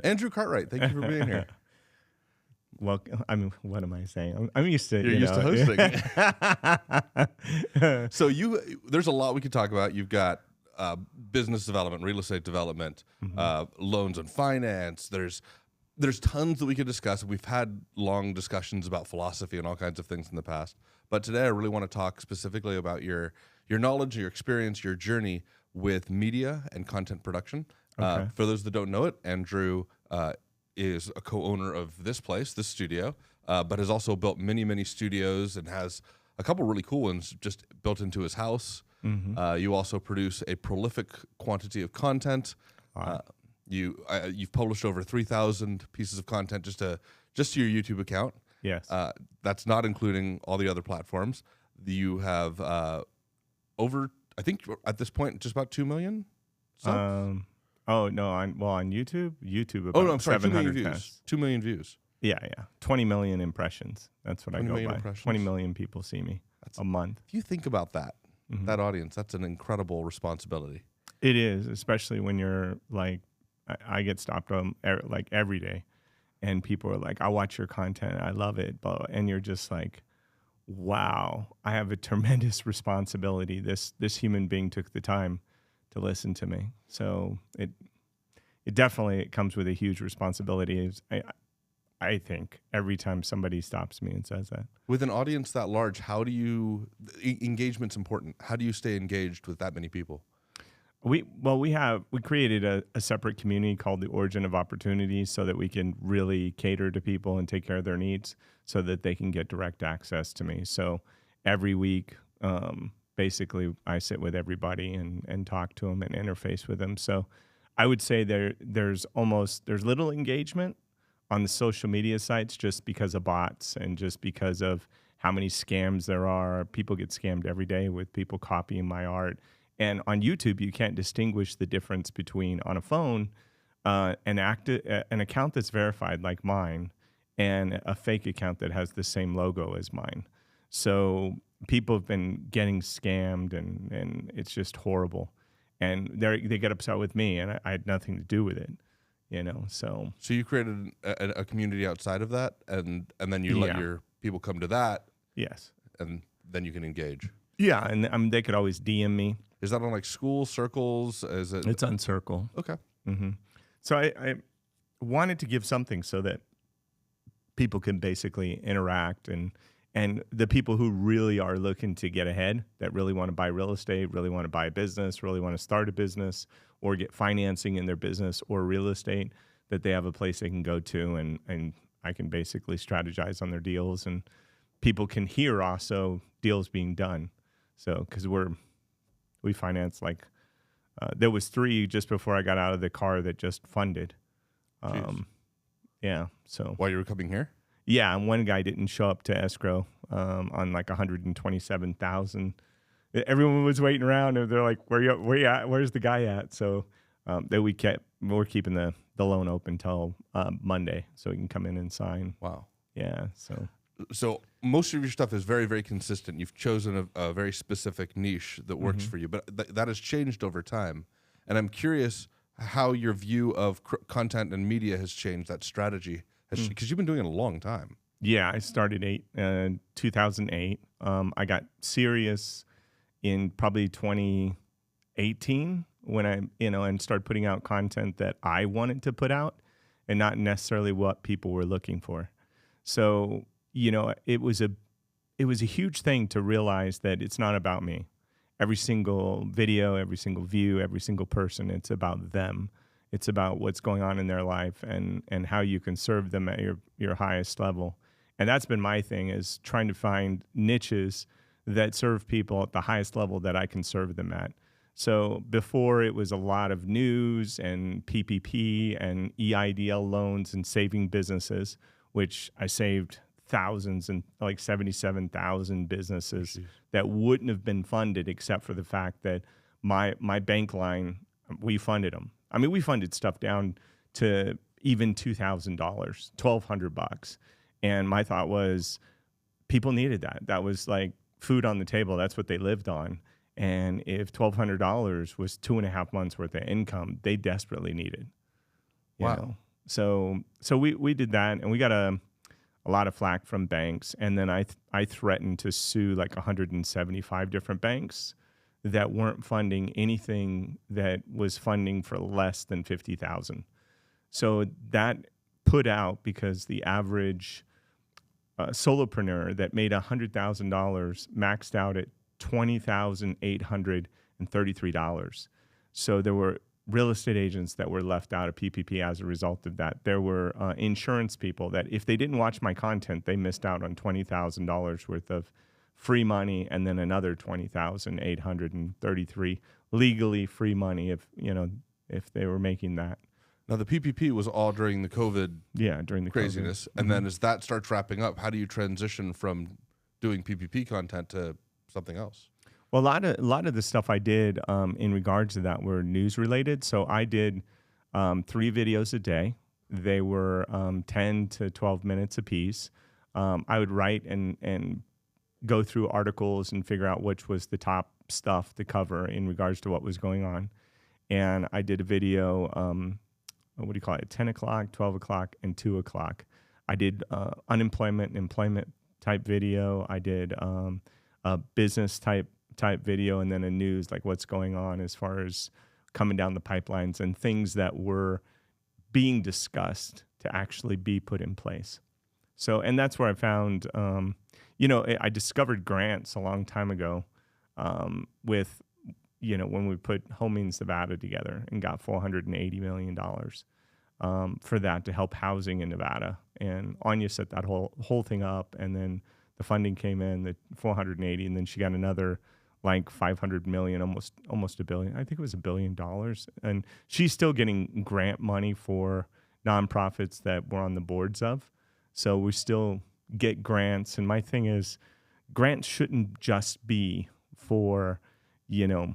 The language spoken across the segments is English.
Andrew Cartwright, thank you for being here. Well, I mean, what am I saying? I'm used to. You're used to hosting. So there's a lot we could talk about. You've got business development, real estate development, loans and finance. There's tons that we could discuss. We've had long discussions about philosophy and all kinds of things in the past. But today I really want to talk specifically about your knowledge, your experience, your journey with media and content production. Okay. For those that don't know it, Andrew is a co-owner of this studio, but has also built many, many studios and has a couple really cool ones just built into his house. You also produce a prolific quantity of content. Wow. You've published over 3,000 pieces of content just to your YouTube account. Yes. That's not including all the other platforms. You have over, I think at this point, just about 2 million subs? Oh no, on YouTube about Oh no, I'm sorry, 2 million 700 views. tests. 2 million views. Yeah. 20 million impressions. That's what I 20 go million by. impressions. 20 million people see me a month. If you think about that, that audience, that's an incredible responsibility. It is, especially when you're like, I get stopped on like every day, and people are like, "I watch your content, I love it," and you're just like, "Wow, I have a tremendous responsibility." This human being took the time to listen to me, so it definitely comes with a huge responsibility. I think every time somebody stops me and says that. With an audience that large, how do you engagement's important? How do you stay engaged with that many people? We created a separate community called the Origin of Opportunity so that we can really cater to people and take care of their needs so that they can get direct access to me. So every week, basically, I sit with everybody and talk to them and interface with them. So I would say there's little engagement on the social media sites just because of bots and just because of how many scams there are. People get scammed every day with people copying my art. And on YouTube, you can't distinguish the difference between, on a phone, an account that's verified like mine and a fake account that has the same logo as mine. So people have been getting scammed, and it's just horrible. And they get upset with me, and I had nothing to do with it, So you created a community outside of that, and then you let your people come to that. Yes. And then you can engage. Yeah, and they could always DM me. Is that on like school circles? Is it? It's on Circle. Okay. So I wanted to give something so that people can basically interact, and the people who really are looking to get ahead, that really want to buy real estate, really want to buy a business, really want to start a business, or get financing in their business or real estate, that they have a place they can go to, and I can basically strategize on their deals, and people can hear also deals being done. So because we finance there was 3 just before I got out of the car that just funded. Yeah. So while you were coming here? Yeah, and one guy didn't show up to escrow on like $127,000. Everyone was waiting around, and they're like, "Where you at? Where's the guy at?" So we're keeping the loan open till Monday, so he can come in and sign. Wow. Yeah. So most of your stuff is very, very consistent. You've chosen a very specific niche that works for you, but that has changed over time. And I'm curious how your view of content and media has changed, that strategy, because you've been doing it a long time. Yeah, I started 2008. I got serious in probably 2018 when I, and started putting out content that I wanted to put out and not necessarily what people were looking for. So it was a huge thing to realize that it's not about me. Every single video, every single view, every single person, it's about them. It's about what's going on in their life and how you can serve them at your highest level. And that's been my thing, is trying to find niches that serve people at the highest level that I can serve them at. So before, it was a lot of news and PPP and EIDL loans and saving businesses, which I saved thousands, and like 77,000 businesses that wouldn't have been funded except for the fact that my bank line, we funded them. I mean, we funded stuff down to even $2,000, $1,200. And my thought was, people needed that. That was like food on the table. That's what they lived on. And if $1,200 was 2.5 months worth of income, they desperately needed. You know? So we did that, and we got a lot of flack from banks. And then I threatened to sue like 175 different banks that weren't funding anything that was funding for less than 50,000. So that put out, because the average solopreneur that made $100,000 maxed out at $20,833. So there were real estate agents that were left out of PPP as a result of that. There were insurance people that if they didn't watch my content, they missed out on $20,000 worth of free money, and then another $20,833 legally free money if they were making that. Now, the PPP was all during the COVID during the craziness. COVID. And then as that starts wrapping up, how do you transition from doing PPP content to something else? Well, a lot of the stuff I did in regards to that were news related. So I did 3 videos a day. They were 10 to 12 minutes apiece. I would write and go through articles and figure out which was the top stuff to cover in regards to what was going on. And I did a video, 10 o'clock, 12 o'clock, and 2 o'clock. I did unemployment and employment type video. I did a business type video, and then a news, like what's going on as far as coming down the pipelines and things that were being discussed to actually be put in place. So, and that's where I found, I discovered grants a long time ago with, when we put Home Means Nevada together and got $480 million for that to help housing in Nevada. And Anya set that whole thing up, and then the funding came in, the 480, and then she got another like 500 million, almost $1 billion. I think it was $1 billion. And she's still getting grant money for nonprofits that we're on the boards of. So we still get grants. And my thing is, grants shouldn't just be for, I'll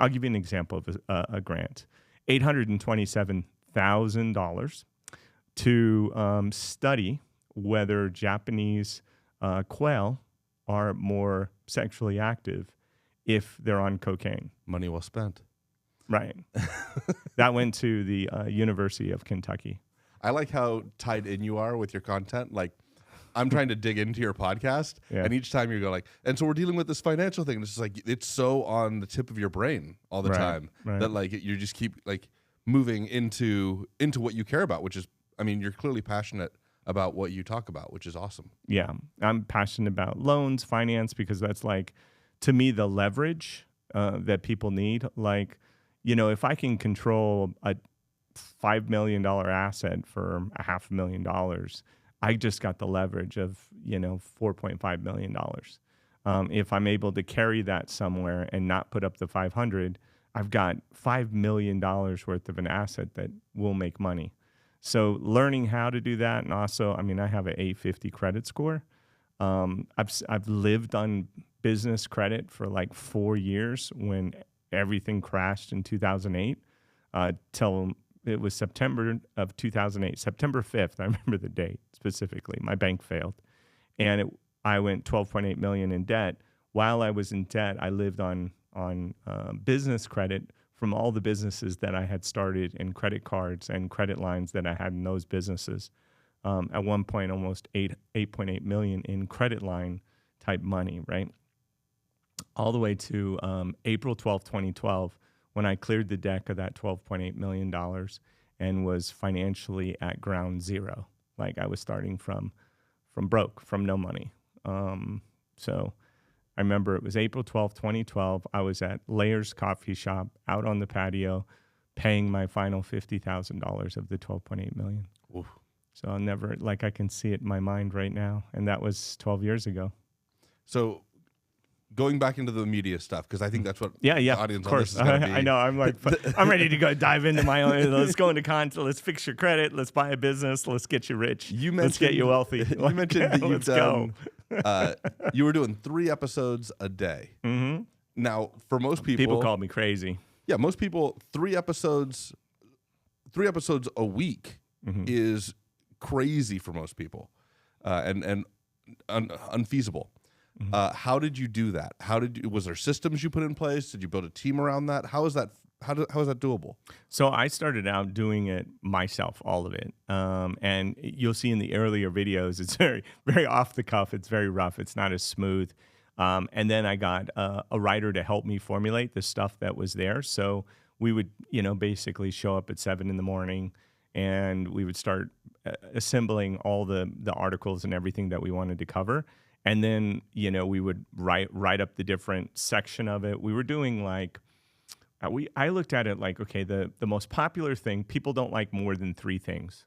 give you an example of a grant. $827,000 to study whether Japanese quail are more sexually active if they're on cocaine. Money well spent. Right. That went to the University of Kentucky. I like how tied in you are with your content. Like, I'm trying to dig into your podcast, and each time you go like, and so we're dealing with this financial thing. It's just like, it's so on the tip of your brain all the time that like you just keep like moving into what you care about, which is, I mean, you're clearly passionate about what you talk about, which is awesome. Yeah, I'm passionate about loans, finance, because that's like, to me, the leverage that people need. Like, if I can control a $5 million asset for $500,000, I just got the leverage of, $4.5 million. If I'm able to carry that somewhere and not put up the 500, I've got $5 million worth of an asset that will make money. So learning how to do that, and also, I mean, I have an 850 credit score. I've lived on business credit for like 4 years when everything crashed in 2008 till it was September of 2008, September 5th. I remember the date specifically. My bank failed, and I went 12.8 million in debt. While I was in debt, I lived on business credit from all the businesses that I had started, and credit cards and credit lines that I had in those businesses. At one point, almost 8.8 million in credit line type money, right? All the way to April 12th, 2012, when I cleared the deck of that $12.8 million and was financially at ground zero. Like, I was starting from broke, from no money. So I remember it was April 12th, 2012. I was at Layer's Coffee Shop out on the patio paying my final $50,000 of the $12.8 million. Oof. So I'll never, like, I can see it in my mind right now. And that was 12 years ago. So going back into the media stuff, because I think that's what the audience of on this course. is going to be. I know. I'm like, I'm ready to go dive into my own. Let's go into content. Let's fix your credit. Let's buy a business. Let's get you rich. Let's get you wealthy. You mentioned that you've done, you were doing 3 episodes a day. Mm-hmm. Now, for most people call me crazy. Yeah, most people, 3 episodes a week is crazy for most people, and unfeasible. How did you do that? Was there systems you put in place? Did you build a team around that? How is that how is that doable? So I started out doing it myself, all of it. And you'll see in the earlier videos, it's very, very off the cuff. It's very rough. It's not as smooth. And then I got a writer to help me formulate the stuff that was there. So we would, basically show up at 7 in the morning, and we would start assembling all the articles and everything that we wanted to cover. And then, we would write up the different section of it. We were doing like, I looked at it like, okay, the most popular thing, people don't like more than 3 things.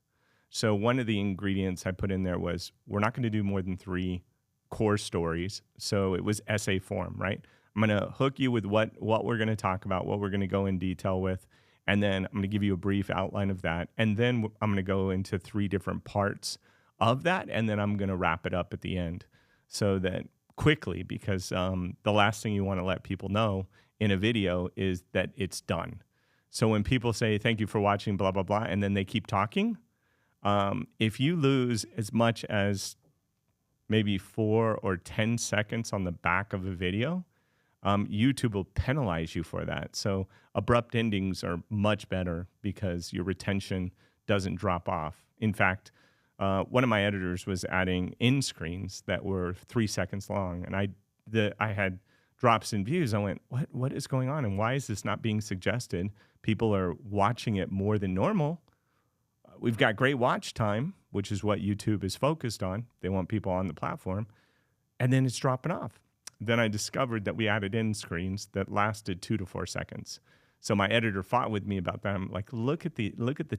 So one of the ingredients I put in there was, we're not going to do more than 3 core stories. So it was essay form, right? I'm going to hook you with what we're going to talk about, what we're going to go in detail with. And then I'm going to give you a brief outline of that. And then I'm going to go into 3 different parts of that. And then I'm going to wrap it up at the end, so that quickly, because the last thing you want to let people know in a video is that it's done. So when people say, thank you for watching, blah, blah, blah, and then they keep talking, if you lose as much as maybe 4 or 10 seconds on the back of a video, YouTube will penalize you for that. So abrupt endings are much better because your retention doesn't drop off. In fact, one of my editors was adding end screens that were 3 seconds long, and I had drops in views. I went, what is going on, and why is this not being suggested? People are watching it more than normal. We've got great watch time, which is what YouTube is focused on. They want people on the platform, and then it's dropping off. Then I discovered that we added end screens that lasted 2 to 4 seconds. So my editor fought with me about that. I'm like, look at the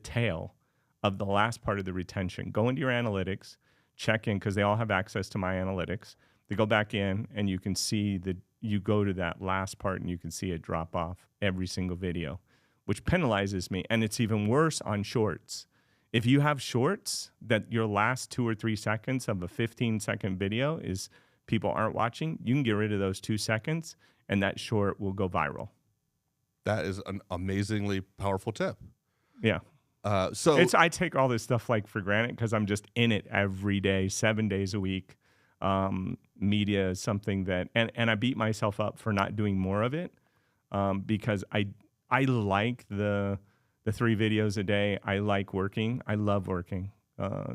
tail of the last part of the retention. Go into your analytics, check in, because they all have access to my analytics. They go back in, and you can see that you go to that last part, and you can see it drop off every single video, which penalizes me. And it's even worse on shorts. If you have shorts that your last 2 or 3 seconds of a 15-second video is people aren't watching, you can get rid of those 2 seconds, and that short will go viral. That is an amazingly powerful tip. Yeah. I take all this stuff like for granted because I'm just in it every day, 7 days a week. Media is something that, and I beat myself up for not doing more of it, because I like the 3 videos a day. I like working. I love working.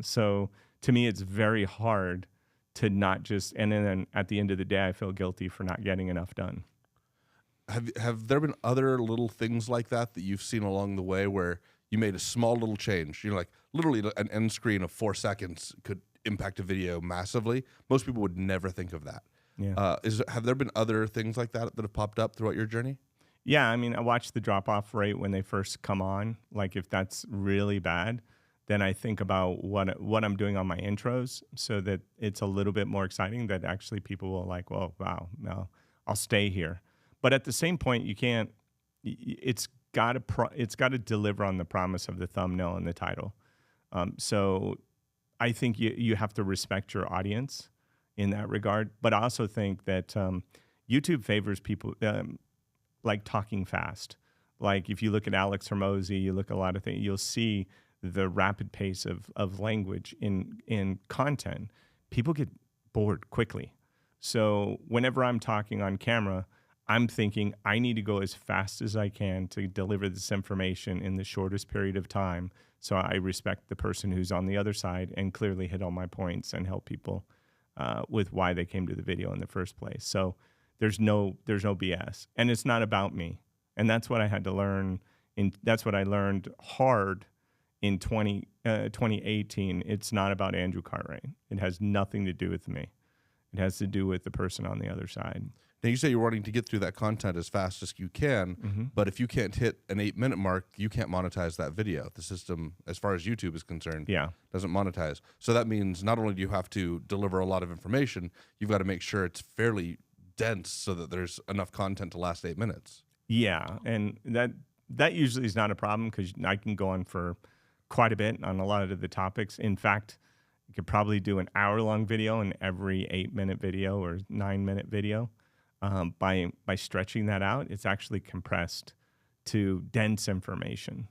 So to me, it's very hard to not just, and then at the end of the day, I feel guilty for not getting enough done. Have there been other little things like that you've seen along the way where you made a small little change? Like literally an end screen of 4 seconds could impact a video massively. Most people would never think of that. Yeah. Have there been other things like that have popped up throughout your journey? Yeah, I mean, I watch the drop-off rate when they first come on. Like, if that's really bad, then I think about what I'm doing on my intros, so that it's a little bit more exciting, that actually people will like, well, wow, no, I'll stay here. But at the same point, you can't. It's got to deliver on the promise of the thumbnail and the title. So I think you have to respect your audience in that regard. But I also think that YouTube favors people like talking fast. Like if you look at Alex Hormozy, you look at a lot of things, you'll see the rapid pace of language in content. People get bored quickly. So whenever I'm talking on camera, I'm thinking I need to go as fast as I can to deliver this information in the shortest period of time, so I respect the person who's on the other side and clearly hit all my points and help people with why they came to the video in the first place. So there's no BS, and it's not about me. And that's what I had to learn. That's what I learned hard in 2018. It's not about Andrew Cartwright. It has nothing to do with me. It has to do with the person on the other side. Now, you say you're wanting to get through that content as fast as you can, but if you can't hit an 8-minute mark, you can't monetize that video. The system, as far as YouTube is concerned, doesn't monetize. So that means not only do you have to deliver a lot of information, you've got to make sure it's fairly dense so that there's enough content to last 8 minutes. Yeah, and that usually is not a problem because I can go on for quite a bit on a lot of the topics. In fact, you could probably do an hour-long video in every 8-minute video or 9-minute video. By stretching that out, it's actually compressed to dense information.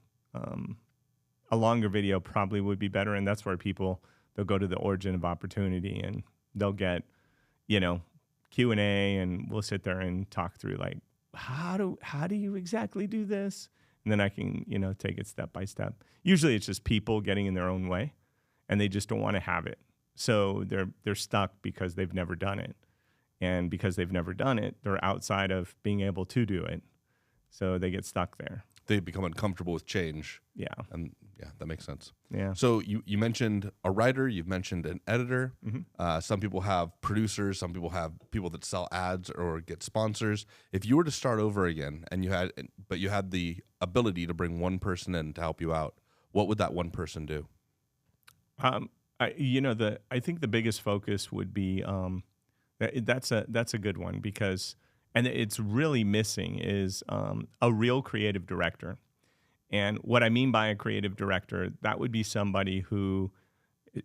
A longer video probably would be better, and that's where they'll go to the origin of opportunity, and they'll get, Q&A, and we'll sit there and talk through like how do you exactly do this? And then I can, take it step by step. Usually it's just people getting in their own way and they just don't want to have it. So they're stuck because they've never done it. And because they've never done it, they're outside of being able to do it. So they get stuck there. They become uncomfortable with change. Yeah. And yeah, that makes sense. Yeah. So you mentioned a writer, you've mentioned an editor. Mm-hmm. Some people have producers, some people have people that sell ads or get sponsors. If you were to start over again and you had the ability to bring one person in to help you out, what would that one person do? I think the biggest focus would be that's a good one because, and it's really missing is a real creative director. And what I mean by a creative director, that would be somebody who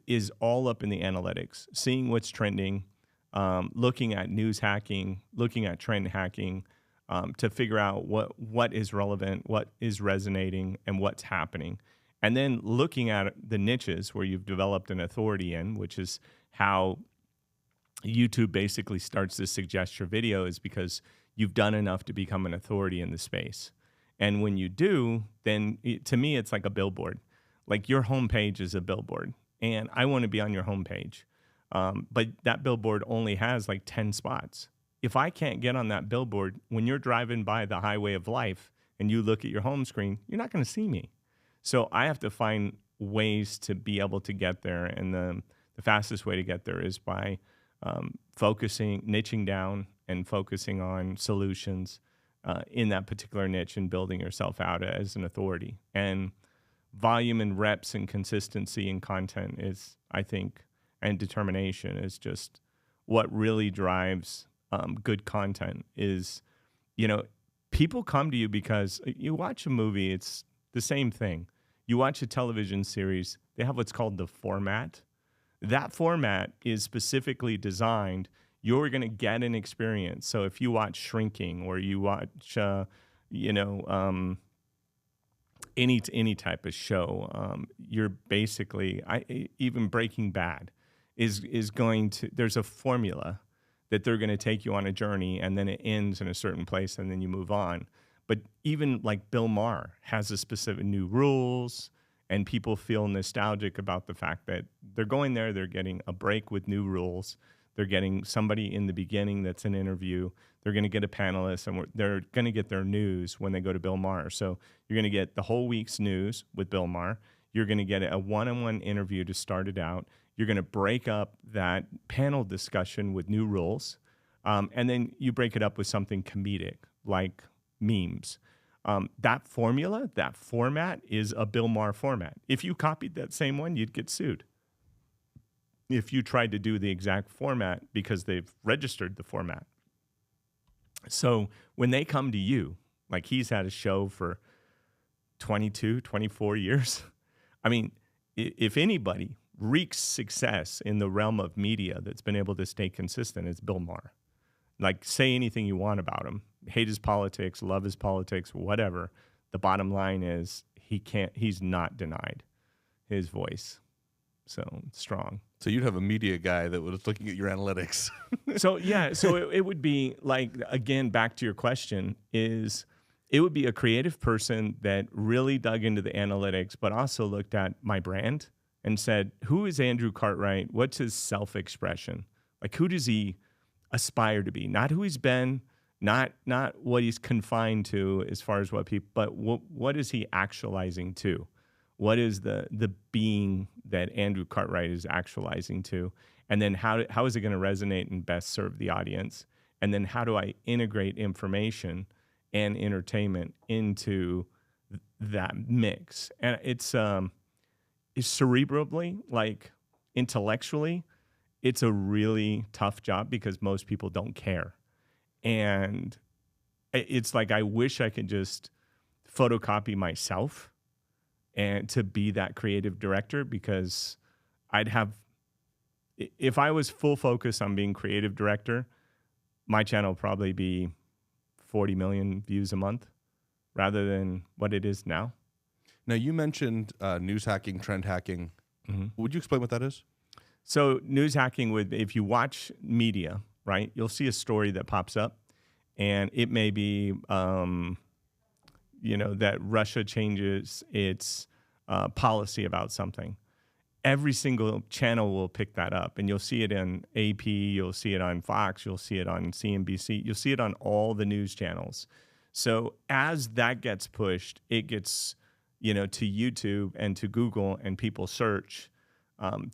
is all up in the analytics, seeing what's trending, looking at news hacking, looking at trend hacking, to figure out what is relevant, what is resonating, and what's happening. And then looking at the niches where you've developed an authority in, which is how YouTube basically starts to suggest your video, is because you've done enough to become an authority in the space. And when you do, then to me, it's like a billboard. Like your homepage is a billboard, and I want to be on your homepage. But that billboard only has like 10 spots. If I can't get on that billboard, when you're driving by the highway of life and you look at your home screen, you're not going to see me. So I have to find ways to be able to get there. And the fastest way to get there is by niching down and focusing on solutions in that particular niche and building yourself out as an authority. And volume and reps and consistency in content is, I think, and determination is just what really drives good content. Is, people come to you because you watch a movie, it's the same thing. You watch a television series, they have what's called the format. That format is specifically designed. You're going to get an experience. So if you watch Shrinking or you watch, any type of show, you're basically, even Breaking Bad is going to, there's a formula that they're going to take you on a journey and then it ends in a certain place and then you move on. But even like Bill Maher has a specific new rules, and people feel nostalgic about the fact that they're going there, they're getting a break with new rules. They're getting somebody in the beginning that's an interview. They're going to get a panelist, and they're going to get their news when they go to Bill Maher. So you're going to get the whole week's news with Bill Maher. You're going to get a one-on-one interview to start it out. You're going to break up that panel discussion with new rules. And then you break it up with something comedic, like memes. That formula, that format is a Bill Maher format. If you copied that same one, you'd get sued. If you tried to do the exact format because they've registered the format. So when they come to you, like he's had a show for 22, 24 years. I mean, if anybody reeks success in the realm of media that's been able to stay consistent, it's Bill Maher. Like, say anything you want about him. Hate his politics, love his politics, whatever. The bottom line is he's not denied his voice. So strong. So you'd have a media guy that was looking at your analytics. So it would be like, again, back to your question, is it would be a creative person that really dug into the analytics, but also looked at my brand and said, who is Andrew Cartwright? What's his self-expression? Like, who does he aspire to be? Not who he's been, not what he's confined to as far as what people, but what is he actualizing to? What is the being that Andrew Cartwright is actualizing to? And then how is it going to resonate and best serve the audience? And then how do I integrate information and entertainment into that mix? And it's cerebrally, like intellectually, it's a really tough job because most people don't care. And it's like, I wish I could just photocopy myself and to be that creative director, because if I was full focus on being creative director, my channel would probably be 40 million views a month rather than what it is now. Now, you mentioned news hacking, trend hacking. Mm-hmm. Would you explain what that is? So news hacking if you watch media, right, you'll see a story that pops up and it may be, that Russia changes its policy about something. Every single channel will pick that up, and you'll see it in AP, you'll see it on Fox, you'll see it on CNBC, you'll see it on all the news channels. So as that gets pushed, it gets, to YouTube and to Google, and people search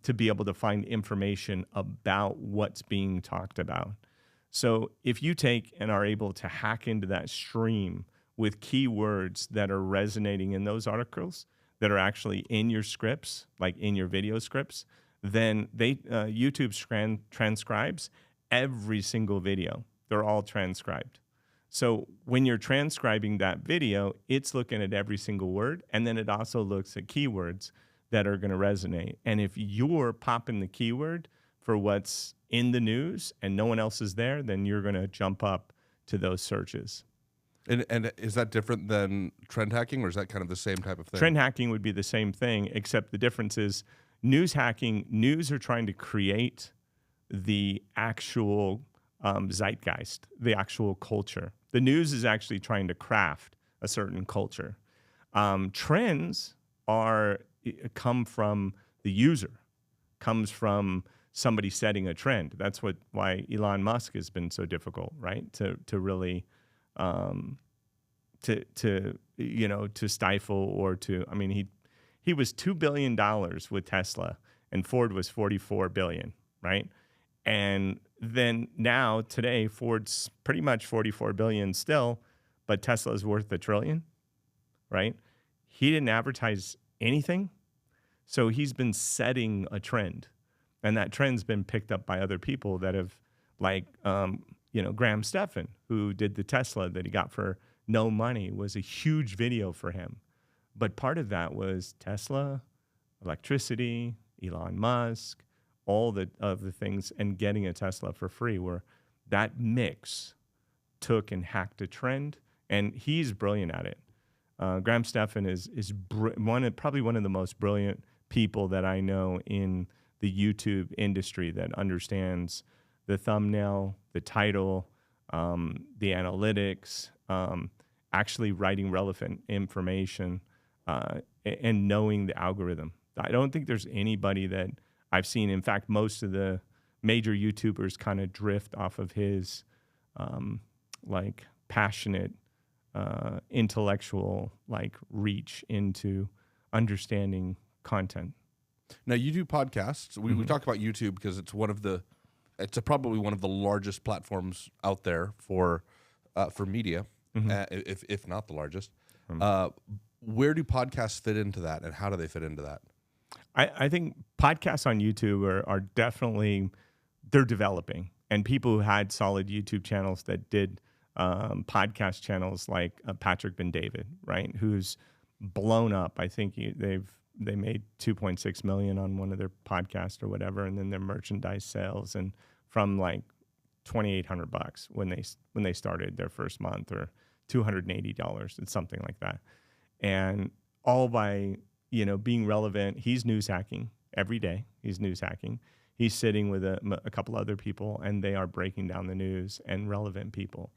to be able to find information about what's being talked about. So if you take and are able to hack into that stream with keywords that are resonating in those articles, that are actually in your scripts, like in your video scripts, then YouTube transcribes every single video. They're all transcribed. So when you're transcribing that video, it's looking at every single word, and then it also looks at keywords that are going to resonate. And if you're popping the keyword for what's in the news and no one else is there, then you're going to jump up to those searches. And is that different than trend hacking, or is that kind of the same type of thing? Trend hacking would be the same thing, except the difference is news hacking. News are trying to create the actual zeitgeist, the actual culture. The news is actually trying to craft a certain culture. Trends come from the user, comes from somebody setting a trend. That's why Elon Musk has been so difficult, right? To really to stifle or to, I mean, he was $2 billion with Tesla, and Ford was $44 billion, right? And then now today, Ford's pretty much $44 billion still, but Tesla's worth $1 trillion, right? He didn't advertise anything, so he's been setting a trend, and that trend's been picked up by other people that have, like, Graham Stephan, who did the Tesla that he got for no money, was a huge video for him. But part of that was Tesla, electricity, Elon Musk, all the other things, and getting a Tesla for free, where that mix took and hacked a trend, and he's brilliant at it. Graham Stephan is probably one of the most brilliant people that I know in the YouTube industry, that understands the thumbnail, the title, the analytics, actually writing relevant information, and knowing the algorithm. I don't think there's anybody that I've seen. In fact, most of the major YouTubers kind of drift off of his passionate intellectual reach into understanding content. Now, you do podcasts. We talk about YouTube because it's probably one of the largest platforms out there for media, if not the largest. Where do podcasts fit into that, and how do they fit into that? I think podcasts on YouTube are definitely, they're developing, and people who had solid YouTube channels that did podcast channels, like Patrick Ben-David, right, who's blown up. I think they made $2.6 million on one of their podcasts or whatever, and then their merchandise sales, and from like $2,800 when they started their first month, or $280, it's something like that, and all by being relevant. He's news hacking every day. He's news hacking. He's sitting with a couple other people, and they are breaking down the news, and relevant people,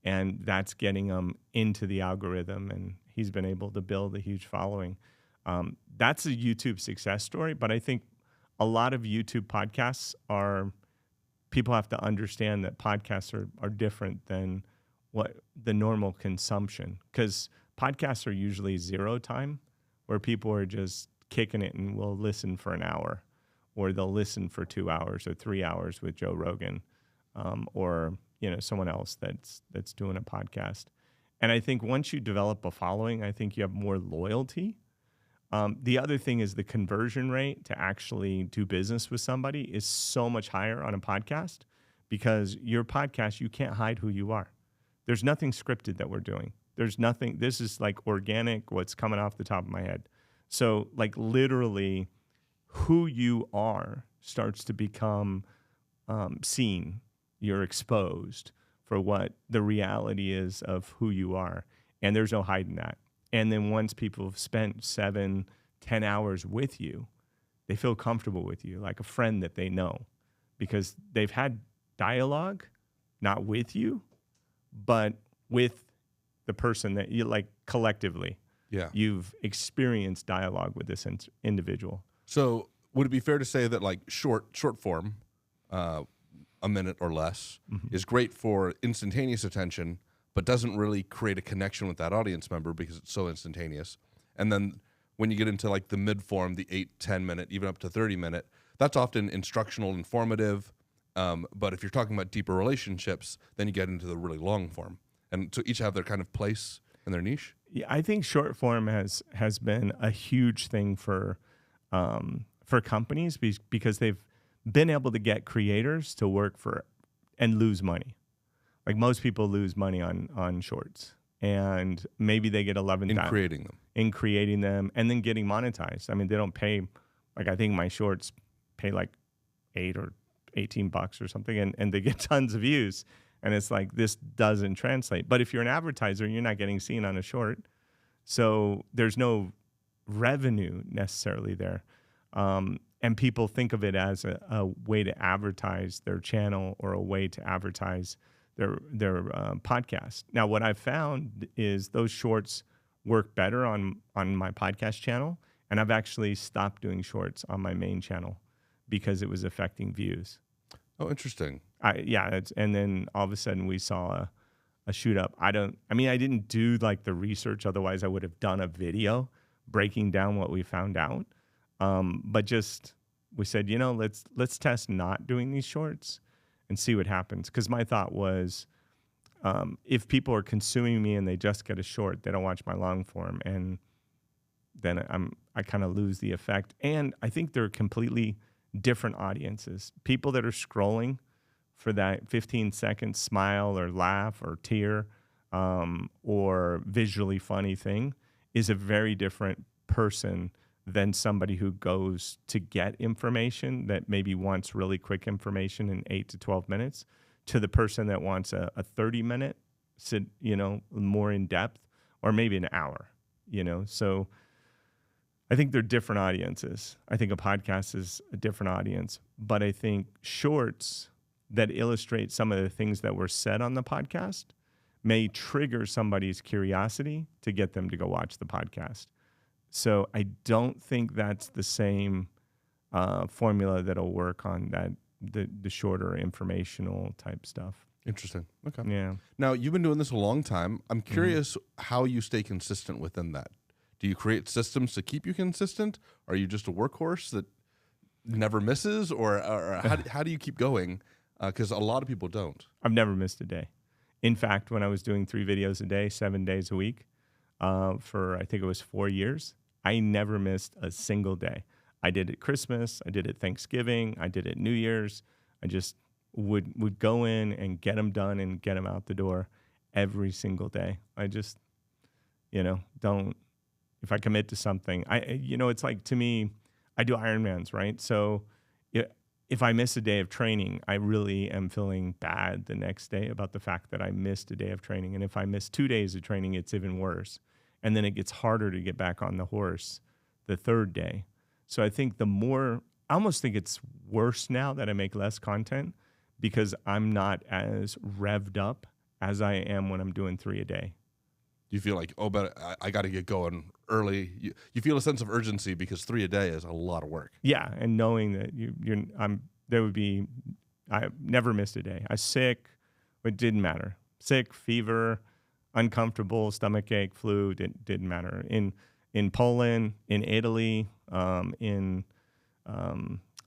and that's getting them into the algorithm, and he's been able to build a huge following. That's a YouTube success story, but I think a lot of YouTube podcasts people have to understand that podcasts are different than what the normal consumption, because podcasts are usually zero time, where people are just kicking it and will listen for an hour, or they'll listen for 2 hours or 3 hours with Joe Rogan, or someone else that's doing a podcast. And I think once you develop a following, I think you have more loyalty. The other thing is the conversion rate to actually do business with somebody is so much higher on a podcast, because your podcast, you can't hide who you are. There's nothing scripted that we're doing. There's nothing. This is like organic, what's coming off the top of my head. So literally who you are starts to become seen. You're exposed for what the reality is of who you are. And there's no hiding that. And then once people have spent 7-10 hours with you, they feel comfortable with you, like a friend that they know, because they've had dialogue, not with you, but with the person that you like collectively. Yeah. You've experienced dialogue with this individual. So would it be fair to say that like short form, a minute or less, is great for instantaneous attention, but doesn't really create a connection with that audience member because it's so instantaneous? And then when you get into like the mid form, the 8, 10 minute, even up to 30 minute, that's often instructional, informative. But if you're talking about deeper relationships, then you get into the really long form. And so each have their kind of place and their niche. Yeah, I think short form has been a huge thing for companies because they've been able to get creators to work for and lose money. Like most people lose money on shorts, and maybe they get 11 in creating them and then getting monetized. I mean, they don't pay, like I think my shorts pay like $8 or $18 or something, and they get tons of views. And it's like, this doesn't translate. But if you're an advertiser, you're not getting seen on a short. So there's no revenue necessarily there. And people think of it as a way to advertise their channel or a way to advertise their podcast. Now, what I've found is those shorts work better on my podcast channel. And I've actually stopped doing shorts on my main channel because it was affecting views. Oh, interesting. And then all of a sudden we saw a shoot up. I didn't do like the research. Otherwise I would have done a video breaking down what we found out. But just, we said, let's test not doing these shorts and see what happens. Cause my thought was, if people are consuming me and they just get a short, they don't watch my long form. And then I kind of lose the effect. And I think they're completely different audiences. People that are scrolling for that 15-second smile or laugh or tear or visually funny thing is a very different person than somebody who goes to get information that maybe wants really quick information in 8 to 12 minutes to the person that wants a 30-minute, more in depth, or maybe an hour, So I think they're different audiences. I think a podcast is a different audience, but I think shorts that illustrate some of the things that were said on the podcast may trigger somebody's curiosity to get them to go watch the podcast. So I don't think that's the same formula that'll work on the shorter informational type stuff. Interesting. Okay. Yeah. Now, you've been doing this a long time. I'm curious how you stay consistent within that. Do you create systems to keep you consistent? Are you just a workhorse that never misses? Or how do you keep going? Because a lot of people don't. I've never missed a day. In fact, when I was doing 3 videos a day, 7 days a week, for I think it was 4 years, I never missed a single day. I did it Christmas, I did it Thanksgiving, I did it New Year's. I just would go in and get them done and get them out the door every single day. I just, don't. If I commit to something, it's like, to me, I do Ironmans, right? So if I miss a day of training, I really am feeling bad the next day about the fact that I missed a day of training. And if I miss 2 days of training, it's even worse. And then it gets harder to get back on the horse the 3rd day. So I think I almost think it's worse now that I make less content because I'm not as revved up as I am when I'm doing 3 a day. You feel like, but I got to get going early. You feel a sense of urgency because 3 a day is a lot of work. Yeah, and knowing that I never missed a day. I was sick, but it didn't matter. Sick, fever, uncomfortable, stomachache, flu, didn't matter. In Poland, in Italy, in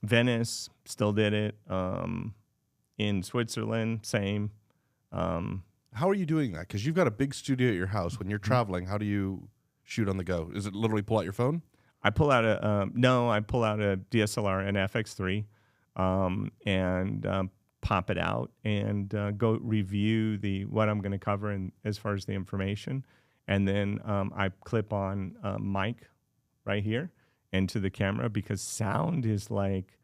Venice, still did it. In Switzerland, same. How are you doing that? Because you've got a big studio at your house. When you're traveling, how do you shoot on the go? Is it literally pull out your phone? I pull out a DSLR, an FX3, and pop it out and go review what I'm going to cover as far as the information. And then I clip on a mic right here into the camera because sound is like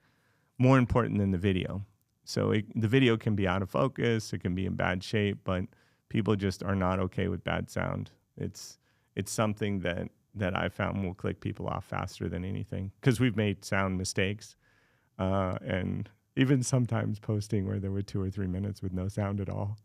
more important than the video. So the video can be out of focus, it can be in bad shape, but people just are not okay with bad sound. It's something that I found will click people off faster than anything because we've made sound mistakes, and even sometimes posting where there were 2 or 3 minutes with no sound at all.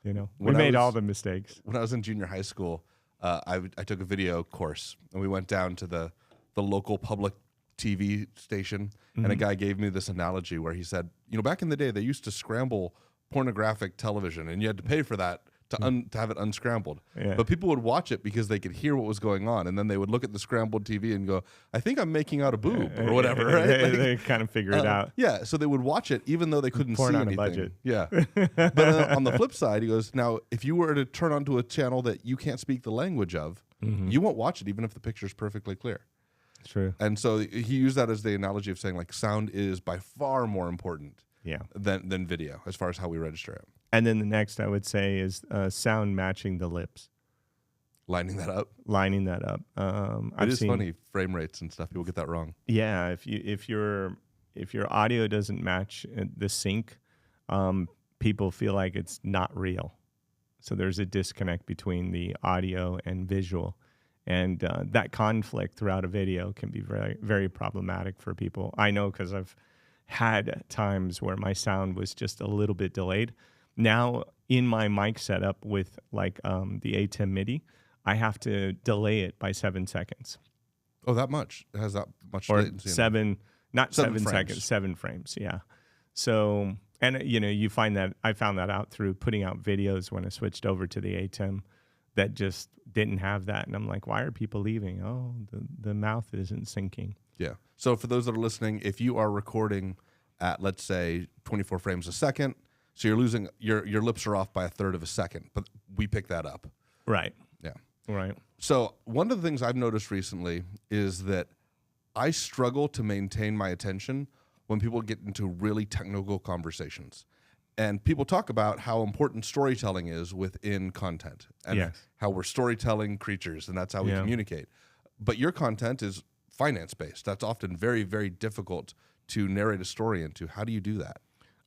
You know, we When I made all was- the mistakes. When I was in junior high school, I took a video course, and we went down to the local public TV station, and a guy gave me this analogy where he said, back in the day, they used to scramble pornographic television, and you had to pay for that to have it unscrambled. Yeah. But people would watch it because they could hear what was going on, and then they would look at the scrambled TV and go, I think I'm making out a boob or whatever, right? They kind of figure it out. Yeah, so they would watch it even though they couldn't Porn see on a anything. budget. Yeah. But on the flip side, he goes, now, if you were to turn onto a channel that you can't speak the language of, you won't watch it even if the picture's perfectly clear. True. And so he used that as the analogy of saying, like, sound is by far more important Yeah. than video as far as how we register it. And then the next I would say is sound matching the lips, Lining that up. lining that up. It is funny, frame rates and stuff. People get that wrong. Yeah, if your audio doesn't match the sync, people feel like it's not real. So there's a disconnect between the audio and visual, and that conflict throughout a video can be very, very problematic for people. I know because I've had times where my sound was just a little bit delayed. Now in my mic setup with like the ATEM MIDI, I have to delay it by 7 seconds. Oh, that much? It has that much Or latency? not 7 frames. seconds, 7 frames. Yeah. So, and you find that I found that out through putting out videos when I switched over to the ATEM that just didn't have that. And I'm like, why are people leaving? Oh, the mouth isn't syncing. Yeah. So for those that are listening, if you are recording at, let's say, 24 frames a second, so you're losing, your lips are off by a third of a second, but we pick that up. Right. Yeah. Right. So one of the things I've noticed recently is that I struggle to maintain my attention when people get into really technical conversations. And people talk about how important storytelling is within content and Yes. how we're storytelling creatures, and that's how we Yeah. communicate. But your content is finance-based. That's often very, very difficult to narrate a story into. How do you do that?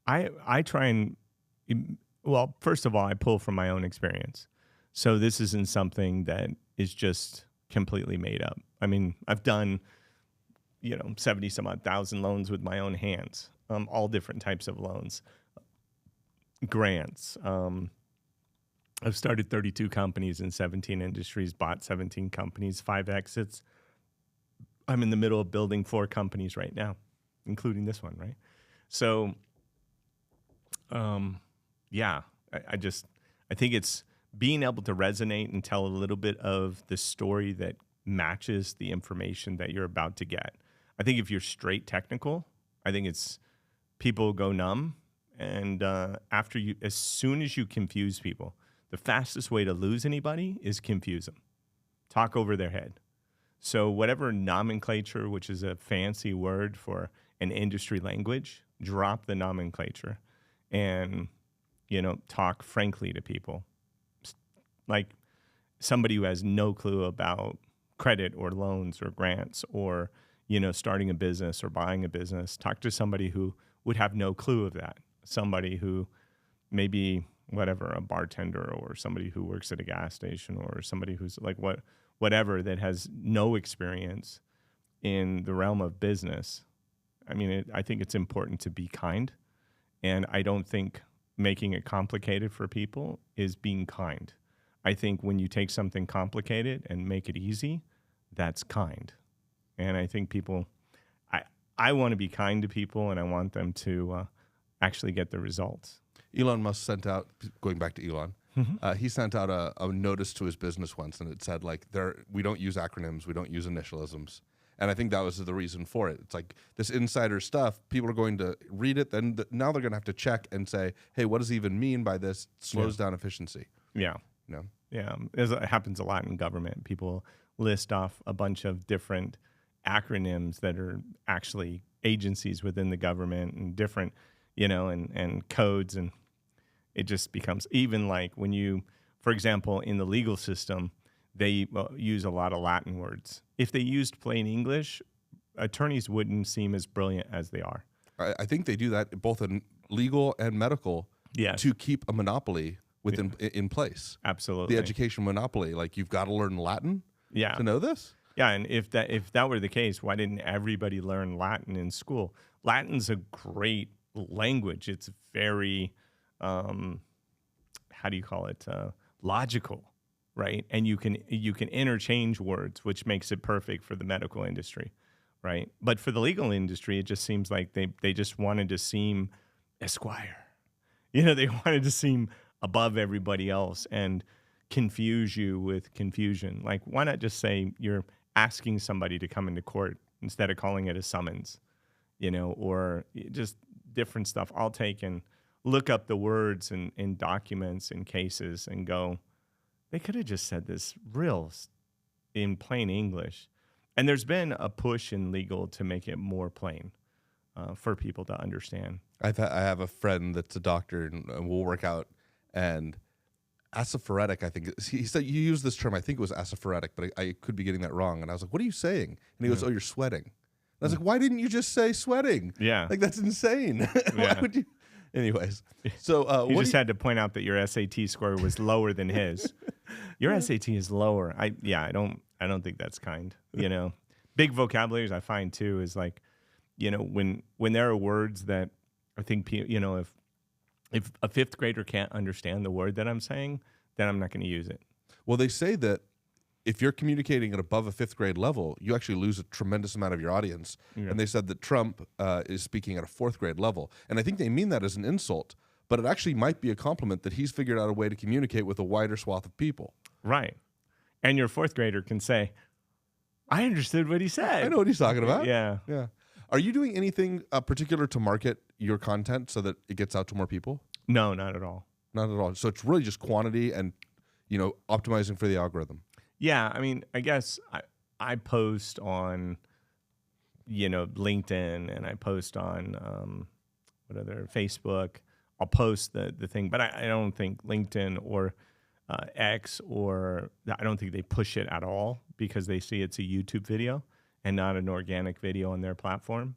I try and, well, first of all, I pull from my own experience. So this isn't something that is just completely made up. I mean, I've done, 70 some odd thousand loans with my own hands, all different types of loans, grants. I've started 32 companies in 17 industries, bought 17 companies, 5 exits. I'm in the middle of building 4 companies right now, including this one, right? So, yeah, I think it's being able to resonate and tell a little bit of the story that matches the information that you're about to get. I think if you're straight technical, I think it's people go numb. And as soon as you confuse people, the fastest way to lose anybody is confuse them, talk over their head. So whatever nomenclature, which is a fancy word for an industry language, drop the nomenclature and, talk frankly to people. Like somebody who has no clue about credit or loans or grants or, starting a business or buying a business, talk to somebody who would have no clue of that. Somebody who maybe, a bartender or somebody who works at a gas station or somebody who's like whatever that has no experience in the realm of business. I mean, I think it's important to be kind. And I don't think making it complicated for people is being kind. I think when you take something complicated and make it easy, that's kind. And I think people, I want to be kind to people and I want them to actually get the results. Elon Musk sent out, going back to Elon, he sent out a notice to his business once, and it said, like, we don't use acronyms, we don't use initialisms. And I think that was the reason for it. It's like this insider stuff, people are going to read it, then now they're going to have to check and say, hey, what does it even mean by this? It slows down efficiency. Yeah. Yeah, it happens a lot in government. People list off a bunch of different acronyms that are actually agencies within the government and different, and codes. And it just becomes, even like when you, for example, in the legal system, they use a lot of Latin words. If they used plain English, attorneys wouldn't seem as brilliant as they are. I think they do that both in legal and medical to keep a monopoly in place. Absolutely. The education monopoly, like you've got to learn Latin to know this. Yeah, and if that were the case, why didn't everybody learn Latin in school? Latin's a great language. It's very, how how do you call it, logical, right? And you can interchange words, which makes it perfect for the medical industry, right? But for the legal industry, it just seems like they just wanted to seem Esquire. They wanted to seem above everybody else and confuse you with confusion. Like, why not just say you're asking somebody to come into court instead of calling it a summons, or just different stuff. I'll take and look up the words in documents and cases and go, they could have just said this in plain English. And there's been a push in legal to make it more plain for people to understand. I have a friend that's a doctor, and we'll work out, and asophoretic, I think. He said, you use this term, I think it was asophoretic, but I could be getting that wrong. And I was like, what are you saying? And he goes, oh, you're sweating. And I was like, why didn't you just say sweating? Yeah. Like, that's insane. Why would you? Anyways. So you just had to point out that your SAT score was lower than his. Your SAT is lower. I don't think that's kind. Big vocabularies I find too is like, when there are words that I think, if a fifth grader can't understand the word that I'm saying, then I'm not going to use it. Well, they say that if you're communicating at above a fifth grade level, you actually lose a tremendous amount of your audience. Yeah. And they said that Trump is speaking at a fourth grade level. And I think they mean that as an insult, but it actually might be a compliment that he's figured out a way to communicate with a wider swath of people. Right. And your fourth grader can say, I understood what he said. I know what he's talking about. Yeah. Yeah. Are you doing anything particular to market your content so that it gets out to more people? No, not at all. Not at all. So it's really just quantity and, optimizing for the algorithm. Yeah. I mean, I guess I post on, LinkedIn, and I post on Facebook. I'll post the thing, but I don't think LinkedIn or X, or I don't think they push it at all because they see it's a YouTube video and not an organic video on their platform.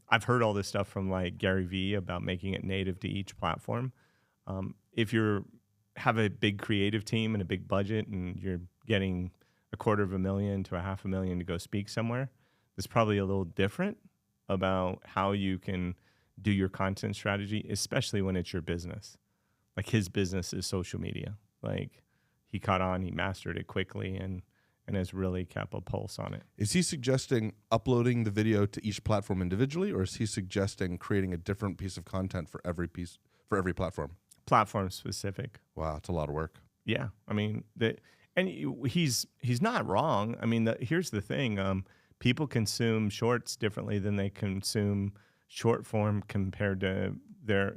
I've heard all this stuff from like Gary Vee about making it native to each platform. If you have a big creative team and a big budget and you're getting $250,000 to $500,000 to go speak somewhere, it's probably a little different about how you can do your content strategy, especially when it's your business. Like his business is social media. Like he caught on, he mastered it quickly, and has really kept a pulse on it. Is he suggesting uploading the video to each platform individually, or is he suggesting creating a different piece of content for every platform? Platform specific. Wow, it's a lot of work. Yeah, I mean, he's not wrong. I mean, here's the thing: people consume shorts differently than they consume short form compared to their